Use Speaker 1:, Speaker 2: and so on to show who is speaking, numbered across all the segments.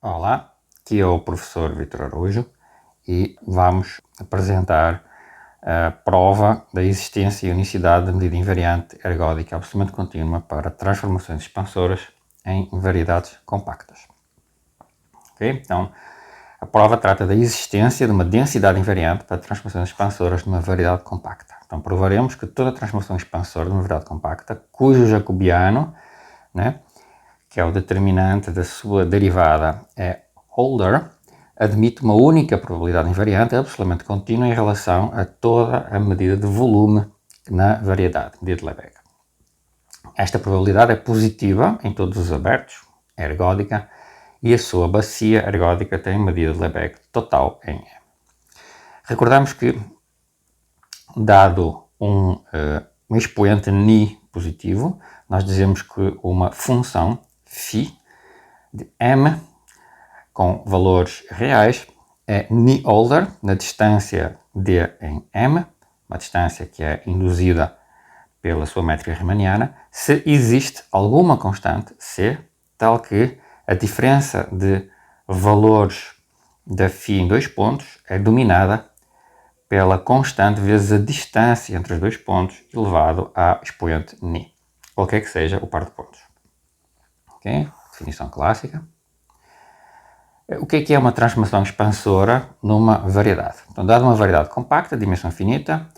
Speaker 1: Olá, aqui é o professor Vitor Araújo e vamos apresentar a prova da existência e unicidade da medida invariante ergódica absolutamente contínua para transformações expansoras em variedades compactas. Okay? Então, a prova trata da existência de uma densidade invariante para transformações expansoras de uma variedade compacta. Então, provaremos que toda transformação expansora de uma variedade compacta, cujo jacobiano, né, que é o determinante da sua derivada, é Holder, admite uma única probabilidade invariante absolutamente contínua em relação a toda a medida de volume na variedade, medida de Lebesgue. Esta probabilidade é positiva em todos os abertos, é ergódica, e a sua bacia ergódica tem medida de Lebesgue total em E. Recordamos que, dado um expoente ni positivo, nós dizemos que uma função φ de m com valores reais é ni-Holder na distância d em m, uma distância que é induzida pela sua métrica riemanniana, se existe alguma constante c, tal que a diferença de valores da φ em dois pontos é dominada pela constante vezes a distância entre os dois pontos elevado a expoente ni, qualquer que seja o par de pontos. Okay? Definição clássica. O que é uma transformação expansora numa variedade? Então, dada uma variedade compacta, de dimensão finita,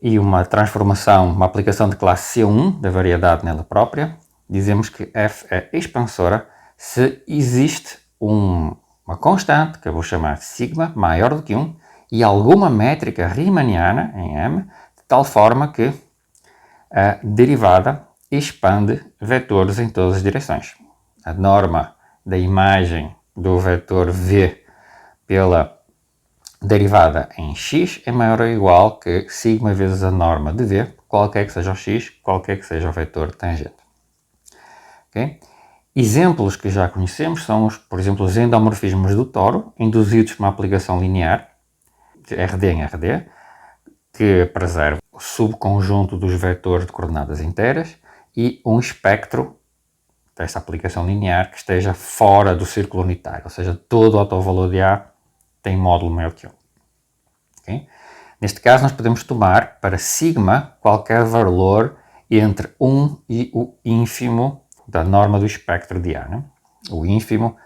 Speaker 1: e uma transformação, uma aplicação de classe C1 da variedade nela própria, dizemos que f é expansora se existe uma constante, que eu vou chamar de sigma, maior do que 1, e alguma métrica riemanniana em M, de tal forma que a derivada expande vetores em todas as direções. A norma da imagem do vetor v pela derivada em x é maior ou igual que sigma vezes a norma de v, qualquer que seja o x, qualquer que seja o vetor tangente. Okay? Exemplos que já conhecemos são, por exemplo, os endomorfismos do toro, induzidos por uma aplicação linear, de RD em RD, que preserva o subconjunto dos vetores de coordenadas inteiras e um espectro dessa aplicação linear que esteja fora do círculo unitário, ou seja, todo o autovalor de A tem módulo maior que 1. Okay? Neste caso, nós podemos tomar para sigma qualquer valor entre 1 e o ínfimo da norma do espectro de A, né? O ínfimo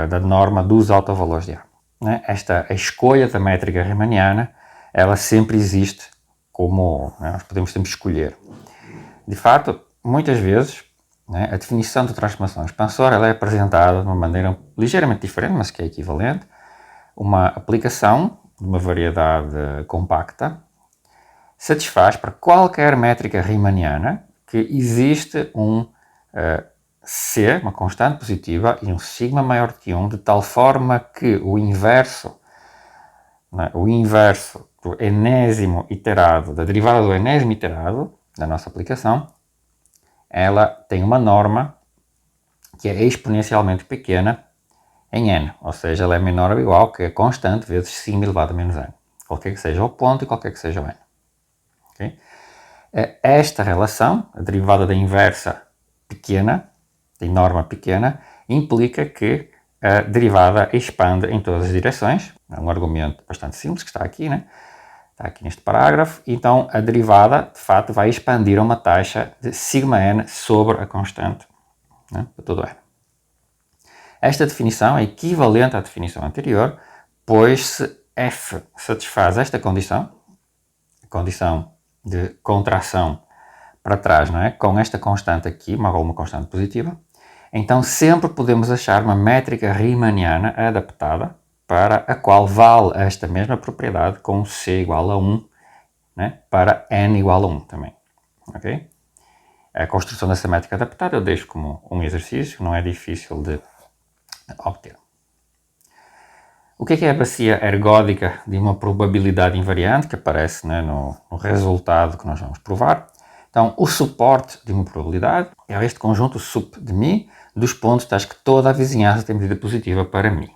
Speaker 1: da norma dos autovalores de A. Né? A escolha da métrica riemanniana, ela sempre existe como, né, nós podemos sempre escolher. De fato, muitas vezes, né, a definição de transformação expansora ela é apresentada de uma maneira ligeiramente diferente, mas que é equivalente. Uma aplicação de uma variedade compacta satisfaz para qualquer métrica riemanniana que existe um C, uma constante positiva, e um sigma maior que 1, de tal forma que o inverso do enésimo iterado, da derivada do enésimo iterado da nossa aplicação, ela tem uma norma que é exponencialmente pequena em n, ou seja, ela é menor ou igual que a constante vezes sigma elevado a menos n, qualquer que seja o ponto e qualquer que seja o n. Okay? Esta relação, a derivada da inversa pequena, da norma pequena, implica que a derivada expande em todas as direções. É um argumento bastante simples que está aqui, né? Está aqui neste parágrafo. Então, a derivada, de fato, vai expandir a uma taxa de sigma n sobre a constante, né, para todo n. Esta definição é equivalente à definição anterior, pois se f satisfaz esta condição, a condição de contração para trás, não é? Com esta constante aqui, uma constante positiva, então sempre podemos achar uma métrica riemanniana adaptada para a qual vale esta mesma propriedade com C igual a 1, né? Para N igual a 1 também. Okay? A construção dessa métrica adaptada eu deixo como um exercício, não é difícil de obter. O que é a bacia ergódica de uma probabilidade invariante que aparece, né, no resultado que nós vamos provar? Então, o suporte de uma probabilidade é este conjunto sup de μ dos pontos tais que toda a vizinhança tem medida positiva para μ.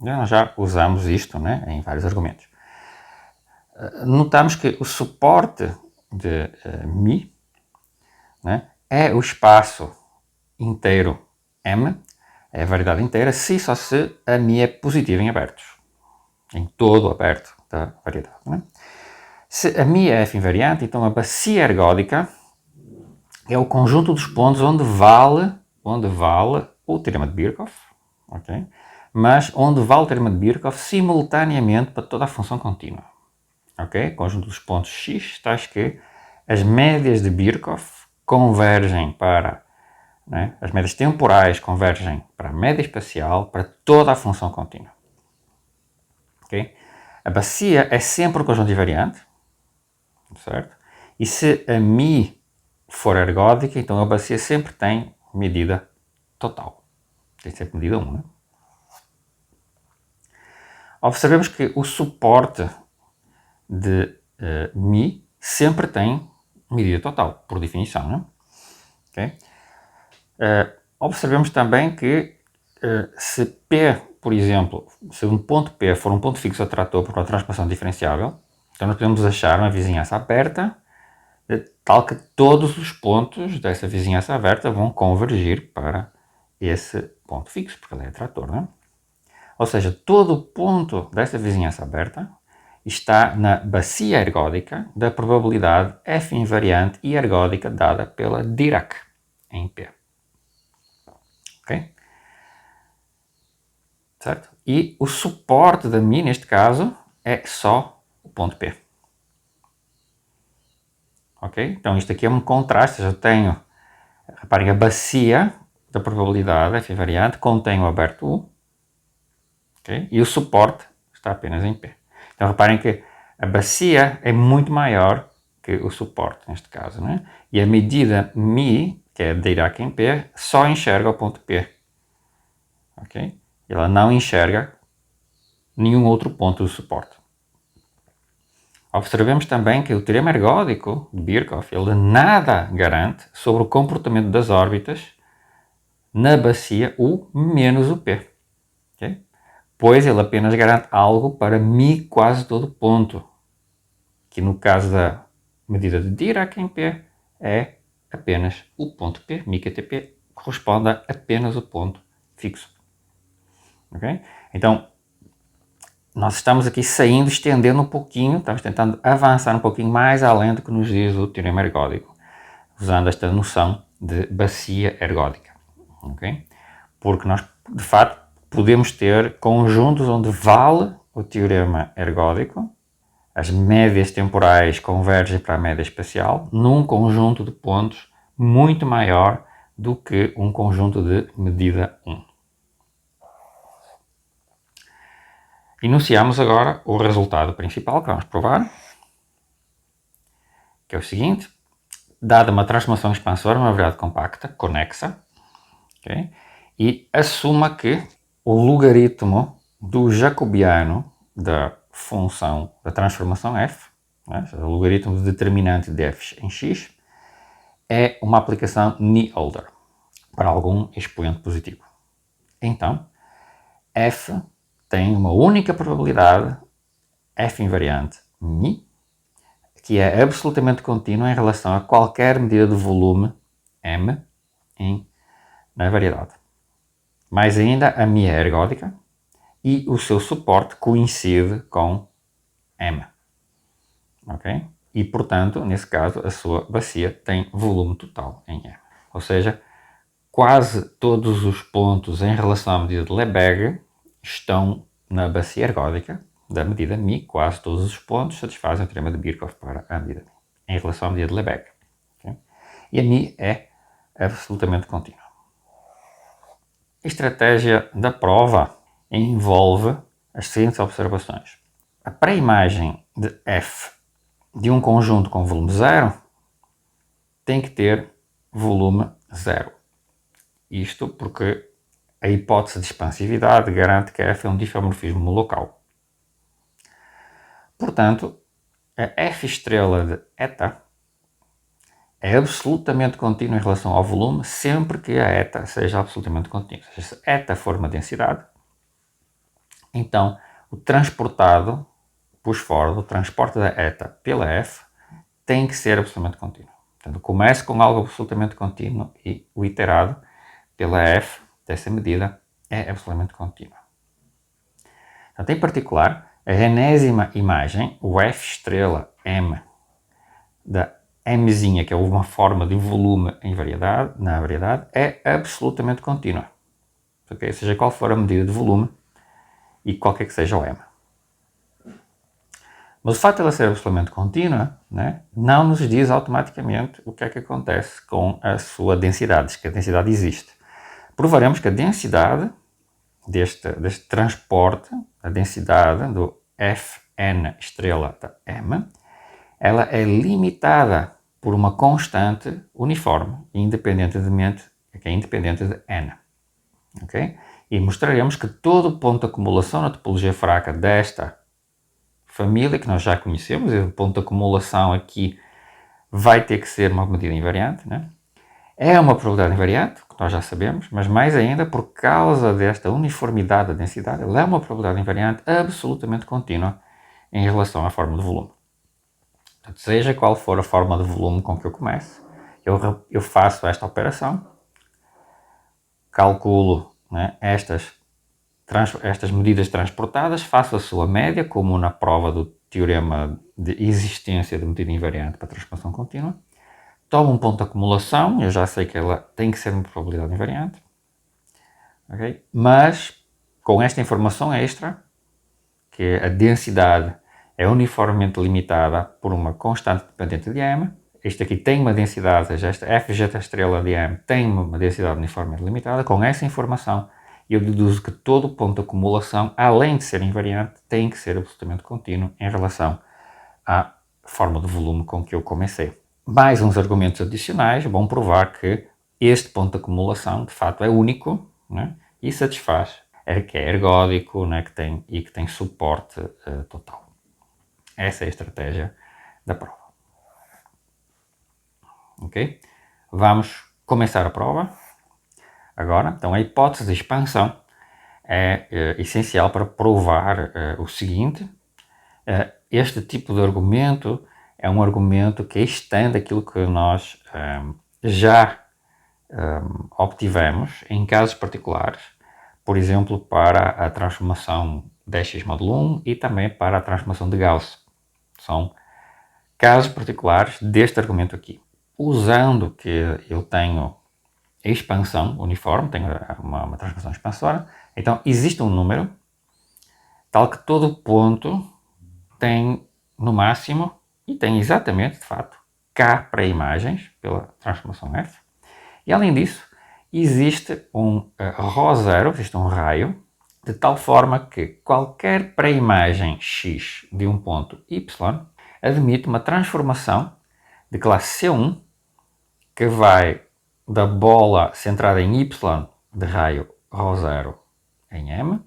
Speaker 1: Nós já usamos isto, né, em vários argumentos. Notamos que o suporte de μ, né, é o espaço inteiro M é a variedade inteira, só se a Mi é positiva em abertos, em todo o aberto da variedade. Né? Se a Mi é f invariante, então a bacia ergódica é o conjunto dos pontos onde vale o teorema de Birkhoff, okay? Mas onde vale o teorema de Birkhoff simultaneamente para toda a função contínua. Okay? Conjunto dos pontos x, tais que as médias de Birkhoff convergem para, né, as médias temporais convergem para a média espacial para toda a função contínua. Okay? A bacia é sempre um conjunto invariante, certo? E se a Mi for ergódica, então a bacia sempre tem medida total. Tem sempre medida 1, né? Observemos que o suporte de Mi sempre tem medida total, por definição. Né? Okay? Observemos também que se P, por exemplo, se um ponto P for um ponto fixo atrator por uma transformação diferenciável, então nós podemos achar uma vizinhança aberta tal que todos os pontos dessa vizinhança aberta vão convergir para esse ponto fixo, porque ele é atrator. Né? Ou seja, todo ponto dessa vizinhança aberta está na bacia ergódica da probabilidade f invariante e ergódica dada pela Dirac em P. Ok? Certo? E o suporte da Mi, neste caso, é só o ponto P. Ok? Então isto aqui é um contraste. Eu tenho, reparem, a bacia da probabilidade f invariante contém o aberto U, okay? E o suporte está apenas em P. Então reparem que a bacia é muito maior que o suporte, neste caso. Né? E a medida Mi, que é a Dirac em P, só enxerga o ponto P. Okay? Ela não enxerga nenhum outro ponto do suporte. Observemos também que o teorema ergódico de Birkhoff ele nada garante sobre o comportamento das órbitas na bacia U menos o P. Okay? Pois ele apenas garante algo para Mi quase todo ponto, que no caso da medida de Dirac em P é apenas o ponto P. Mi QTP corresponde a apenas o ponto fixo. Okay? Então, nós estamos aqui saindo, estendendo um pouquinho, estamos tentando avançar um pouquinho mais além do que nos diz o teorema ergódico, usando esta noção de bacia ergódica. Okay? Porque nós, de facto, podemos ter conjuntos onde vale o teorema ergódico, as médias temporais convergem para a média espacial, num conjunto de pontos muito maior do que um conjunto de medida 1. Enunciamos agora o resultado principal que vamos provar, que é o seguinte: dada uma transformação expansora, uma variedade compacta, conexa, okay, e assuma que o logaritmo do jacobiano da função da transformação f, né, o logaritmo do determinante de f em x, é uma aplicação Niholder para algum expoente positivo. Então, f tem uma única probabilidade, f invariante Mi, que é absolutamente contínua em relação a qualquer medida de volume m na variedade. Mais ainda, a Mi é ergódica e o seu suporte coincide com m. Ok? E, portanto, nesse caso, a sua bacia tem volume total em m. Ou seja, quase todos os pontos em relação à medida de Lebesgue estão na bacia ergódica da medida Mi. Quase todos os pontos satisfazem o teorema de Birkhoff para a medida Mi, em relação à medida de Lebesgue. Okay? E a Mi é absolutamente contínua. A estratégia da prova envolve as seguintes observações. A pré-imagem de F de um conjunto com volume zero tem que ter volume zero. Isto porque a hipótese de expansividade garante que F é um diffeomorfismo local. Portanto, a F estrela de eta é absolutamente contínua em relação ao volume sempre que a eta seja absolutamente contínua. Ou seja, se eta for uma densidade, então o transportado, push forward, o transporte da eta pela F tem que ser absolutamente contínuo. Portanto, começa com algo absolutamente contínuo e o iterado pela F dessa medida é absolutamente contínua. Portanto, em particular, a enésima imagem, o f' m da mzinha, que é uma forma de volume na variedade, é absolutamente contínua. Okay? Seja qual for a medida de volume e qualquer que seja o m. Mas o facto de ela ser absolutamente contínua, né, não nos diz automaticamente o que é que acontece com a sua densidade, diz que a densidade existe. Provaremos que a densidade deste transporte, a densidade do Fn estrela da M, ela é limitada por uma constante uniforme, independentemente, que é independente de n. Okay? E mostraremos que todo ponto de acumulação na topologia fraca desta família, que nós já conhecemos, e o ponto de acumulação aqui vai ter que ser uma medida invariante, né? É uma probabilidade invariante, que nós já sabemos, mas mais ainda, por causa desta uniformidade da densidade, ela é uma probabilidade invariante absolutamente contínua em relação à forma de volume. Portanto, seja qual for a forma de volume com que eu começo, eu faço esta operação, calculo, né, estas medidas transportadas, faço a sua média, como na prova do teorema de existência de medida invariante para transformação contínua, tomo um ponto de acumulação, eu já sei que ela tem que ser uma probabilidade invariante, okay? Mas com esta informação extra, que a densidade é uniformemente limitada por uma constante dependente de m, este aqui tem uma densidade, ou seja, esta FJ estrela de m tem uma densidade uniformemente limitada, com essa informação eu deduzo que todo ponto de acumulação, além de ser invariante, tem que ser absolutamente contínuo em relação à forma de volume com que eu comecei. Mais uns argumentos adicionais vão provar que este ponto de acumulação, de fato, é único, né? E satisfaz, que é ergódico, né? que tem suporte total. Essa é a estratégia da prova. Ok? Vamos começar a prova agora. Então, a hipótese de expansão é essencial para provar o seguinte. Este tipo de argumento é um argumento que estende aquilo que nós já obtivemos em casos particulares, por exemplo, para a transformação de x módulo 1 e também para a transformação de Gauss. São casos particulares deste argumento aqui. Usando que eu tenho expansão uniforme, tenho uma transformação expansória, então existe um número tal que todo ponto tem no máximo, e tem exatamente, de fato, K para imagens, pela transformação F. E além disso, existe um ρ0, existe um raio, de tal forma que qualquer pré-imagem X de um ponto Y admite uma transformação de classe C1 que vai da bola centrada em Y de raio ρ0 em M,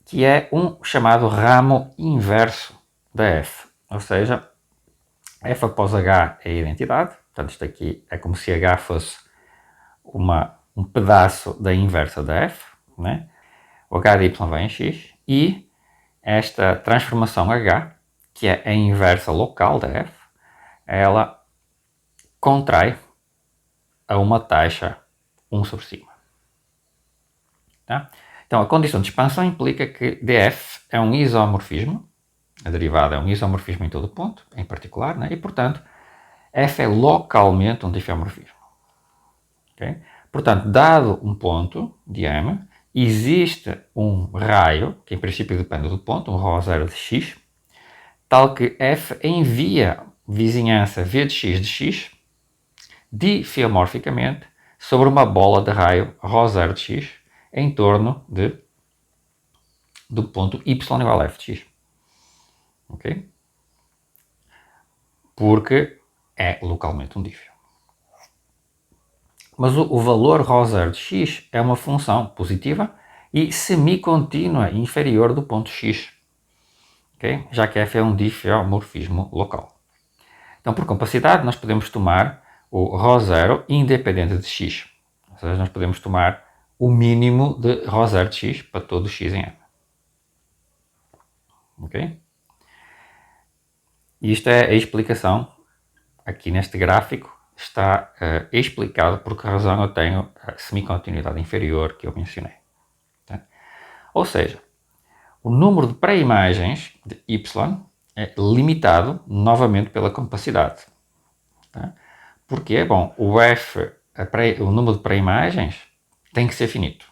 Speaker 1: que é um chamado ramo inverso da F. Ou seja, F após H é a identidade, portanto isto aqui é como se H fosse um pedaço da inversa da F, né? O H de Y vai em X, e esta transformação H, que é a inversa local da F, ela contrai a uma taxa 1 sobre sigma. Tá? Então, a condição de expansão implica que df é um isomorfismo, a derivada é um isomorfismo em todo ponto, em particular, né? E, portanto, f é localmente um diffeomorfismo. Okay? Portanto, dado um ponto de M, existe um raio, que em princípio depende do ponto, um ρ0 de x, tal que f envia vizinhança v de x diffeomorficamente sobre uma bola de raio ρ0 de x em torno do ponto y igual a f de x. Ok? Porque é localmente um dífio. Mas o valor ρ0 de x é uma função positiva e semicontínua inferior do ponto x. Okay? Já que f é um diffeomorfismo local. Então, por capacidade, nós podemos tomar o ρ0 independente de x. Ou seja, nós podemos tomar o mínimo de ρ0 de x para todo x em M. Ok? E isto é a explicação, aqui neste gráfico, está explicado por que razão eu tenho a semicontinuidade inferior que eu mencionei. Tá? Ou seja, o número de pré-imagens de y é limitado novamente pela capacidade. Tá? Porque, bom, o número de pré-imagens tem que ser finito.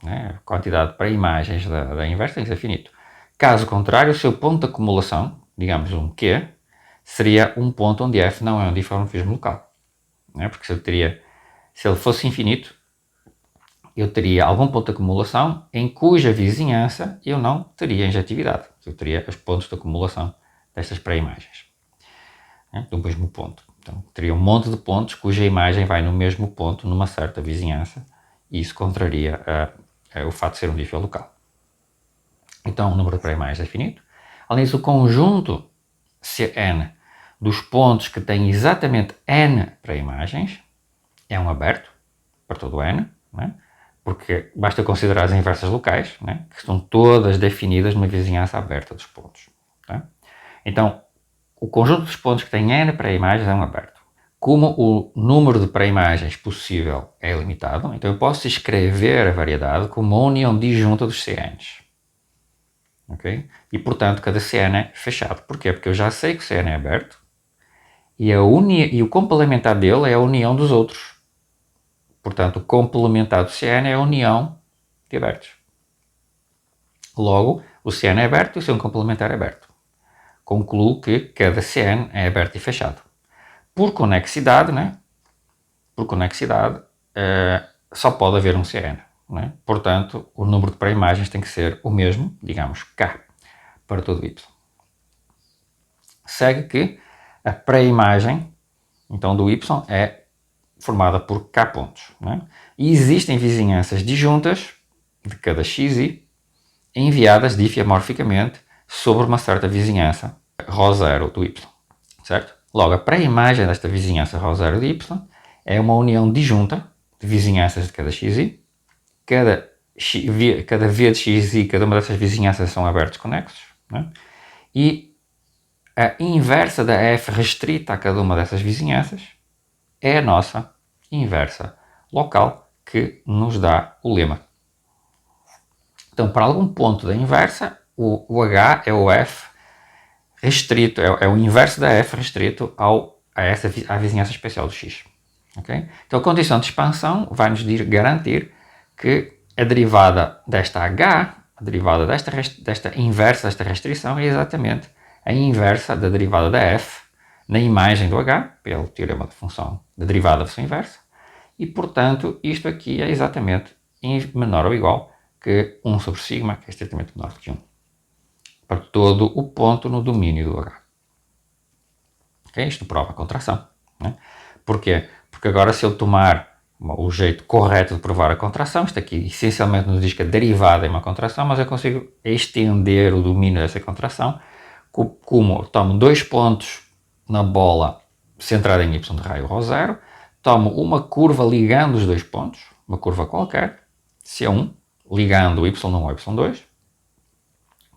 Speaker 1: Né? A quantidade de pré-imagens da inversa tem que ser finito. Caso contrário, o seu ponto de acumulação, digamos um Q, seria um ponto onde f não é um dimorfismo local. Né? Porque se ele fosse infinito, eu teria algum ponto de acumulação em cuja vizinhança eu não teria injetividade. Eu teria os pontos de acumulação destas pré-imagens, né? Do mesmo ponto. Então, teria um monte de pontos cuja imagem vai no mesmo ponto, numa certa vizinhança, e isso contraria o fato de ser um dífero local. Então, o número de pré-imagens é finito. Além disso, o conjunto Cn dos pontos que têm exatamente n pré-imagens é um aberto para todo n, né? Porque basta considerar as inversas locais, né? Que estão todas definidas numa vizinhança aberta dos pontos. Tá? Então, o conjunto dos pontos que tem n pré-imagens é um aberto. Como o número de pré-imagens possível é limitado, então eu posso escrever a variedade como uma união disjunta dos CNs. Okay? E, portanto, cada CN é fechado. Porquê? Porque eu já sei que o CN é aberto e o complementar dele é a união dos outros. Portanto, o complementar do CN é a união de abertos. Logo, o CN é aberto e o seu complementar é aberto. Concluo que cada CN é aberto e fechado. Por conexidade, né? Só pode haver um CN. Né? Portanto, o número de pré-imagens tem que ser o mesmo, digamos, K, para todo Y. Segue que a pré-imagem, então, do Y é formada por K pontos. Né? E existem vizinhanças disjuntas de cada xi enviadas difiamorficamente sobre uma certa vizinhança ρ0 do Y. Certo? Logo, a pré-imagem desta vizinhança ρ0 de Y é uma união disjunta de vizinhanças de cada xi. Cada v de xi, cada uma dessas vizinhanças são abertos conexos. Né? E a inversa da f restrita a cada uma dessas vizinhanças é a nossa inversa local que nos dá o lema. Então, para algum ponto da inversa, o h é o f restrito, é o inverso da f restrito à vizinhança especial do x. Okay? Então, a condição de expansão vai nos garantir que a derivada desta h, a derivada desta inversa desta restrição, é exatamente a inversa da derivada da f na imagem do h, pelo teorema de função da derivada da função inversa, e, portanto, isto aqui é exatamente menor ou igual que 1 sobre sigma, que é estritamente menor do que 1, para todo o ponto no domínio do h. Okay? Isto prova a contração. Né? Porquê? Porque agora, se eu tomar o jeito correto de provar a contração, isto aqui essencialmente nos diz que a derivada é uma contração, mas eu consigo estender o domínio dessa contração como eu tomo dois pontos na bola centrada em y de raio ρ0, tomo uma curva ligando os dois pontos, uma curva qualquer, C1, ligando o y1 ao y2.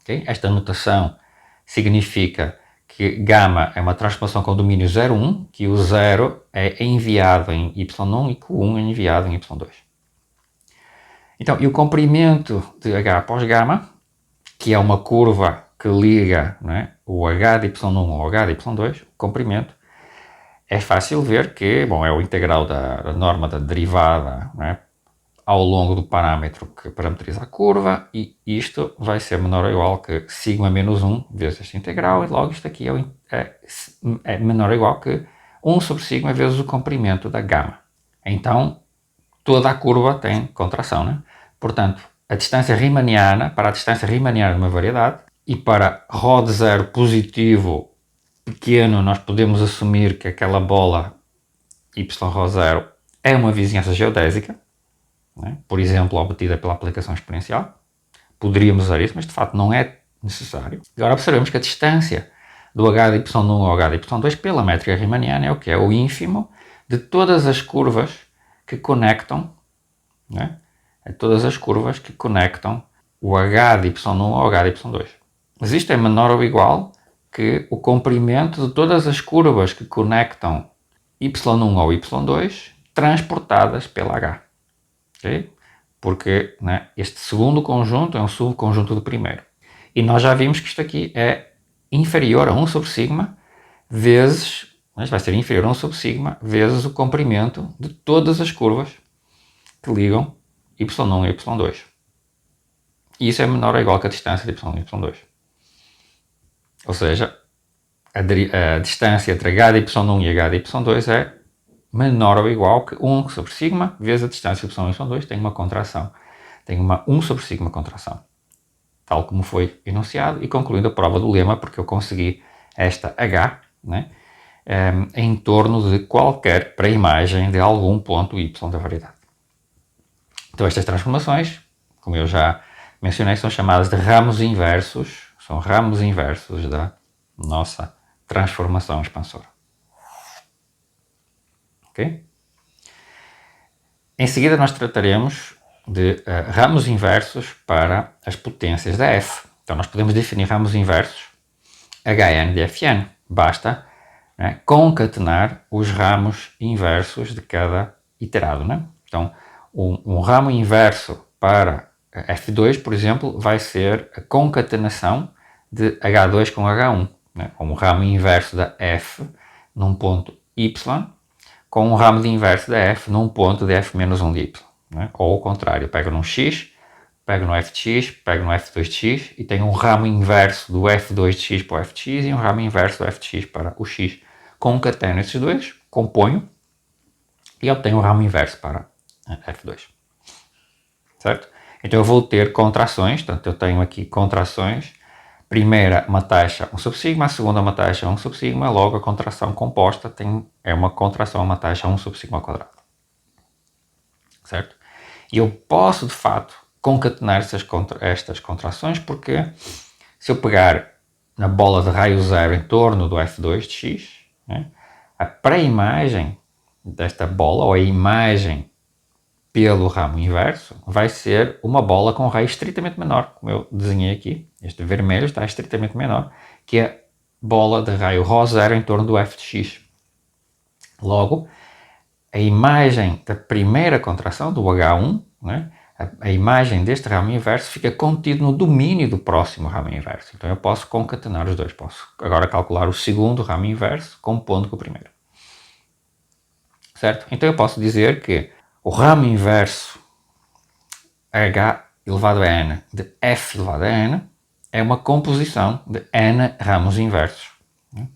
Speaker 1: Okay? Esta notação significa que γ é uma transformação com o domínio 0, 1, que o 0 é enviado em y1 e que o 1 é enviado em y2. Então, e o comprimento de h após γ, que é uma curva que liga, né, o h de y1 ao h de y2, o comprimento, é fácil ver que, bom, é o integral da norma da derivada, né, ao longo do parâmetro que parametriza a curva, e isto vai ser menor ou igual que sigma menos 1 vezes este integral, e logo isto aqui é menor ou igual que 1 sobre sigma vezes o comprimento da γ. Então, toda a curva tem contração, né? Portanto, a distância riemanniana, para a distância riemanniana de uma variedade, e para ρ de 0 positivo pequeno, nós podemos assumir que aquela bola y(ρ0) é uma vizinhança geodésica, né? Por exemplo, obtida pela aplicação exponencial. Poderíamos usar isso, mas de facto não é necessário. Agora observemos que a distância do h de y1 ao h de y2 pela métrica riemanniana é o que? É o ínfimo de todas as curvas que conectam, né? É todas as curvas que conectam o h de y1 ao h de y2. Mas isto é menor ou igual que o comprimento de todas as curvas que conectam y1 ou y2 transportadas pela H. Okay? Porque, né, este segundo conjunto é um subconjunto do primeiro. E nós já vimos que isto aqui é inferior a 1 sobre sigma vezes, mas vai ser inferior a 1 sobre sigma vezes o comprimento de todas as curvas que ligam y1 e y2. E isso é menor ou igual que a distância de y1 e y2. Ou seja, a distância entre h de y1 e h de y2 é menor ou igual que 1 sobre sigma vezes a distância y1 e y2 tem uma contração. Tem uma 1 sobre sigma contração. Tal como foi enunciado e concluindo a prova do lema, porque eu consegui esta h, né, em torno de qualquer pré-imagem de algum ponto y da variedade. Então estas transformações, como eu já mencionei, são chamadas de ramos inversos, são ramos inversos da nossa transformação expansora. Ok? Em seguida nós trataremos de ramos inversos para as potências da f. Então nós podemos definir ramos inversos Hn de Fn. Basta, né, concatenar os ramos inversos de cada iterado. Né? Então um ramo inverso para F2, por exemplo, vai ser a concatenação de H2 com H1. Né? Um ramo inverso da F num ponto Y com um ramo de inverso da F num ponto de F menos 1 de Y. Né? Ou ao contrário, pego num X, pego no F de X, pego no F2 de X e tenho um ramo inverso do F2 de X para o F de X e um ramo inverso do F de X para o X. Concateno esses dois, componho e obtenho um ramo inverso para F2. Certo? Então eu vou ter contrações, portanto eu tenho aqui contrações, primeira uma taxa 1 sobre sigma, a segunda uma taxa 1 sobre sigma, logo a contração composta é uma contração, uma taxa 1 sobre sigma ao quadrado. Certo? E eu posso de fato concatenar estas contrações porque se eu pegar na bola de raio zero em torno do F2 de X, né, a pré-imagem desta bola, ou a imagem pelo ramo inverso, vai ser uma bola com raio estritamente menor, como eu desenhei aqui. Este vermelho está estritamente menor que a bola de raio ρ0 em torno do F de X. Logo, a imagem da primeira contração, do H1, né, a imagem deste ramo inverso fica contido no domínio do próximo ramo inverso. Então eu posso concatenar os dois. Posso agora calcular o segundo ramo inverso compondo com o primeiro. Certo? Então eu posso dizer que o ramo inverso h elevado a n de f elevado a n é uma composição de n ramos inversos, né,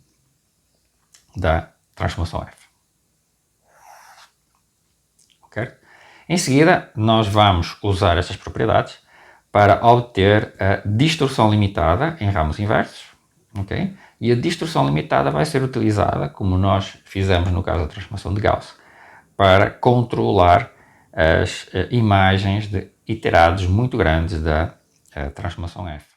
Speaker 1: da transformação f. Okay? Em seguida, nós vamos usar estas propriedades para obter a distorção limitada em ramos inversos. Okay? E a distorção limitada vai ser utilizada, como nós fizemos no caso da transformação de Gauss, para controlar as imagens de iterados muito grandes da transformação f.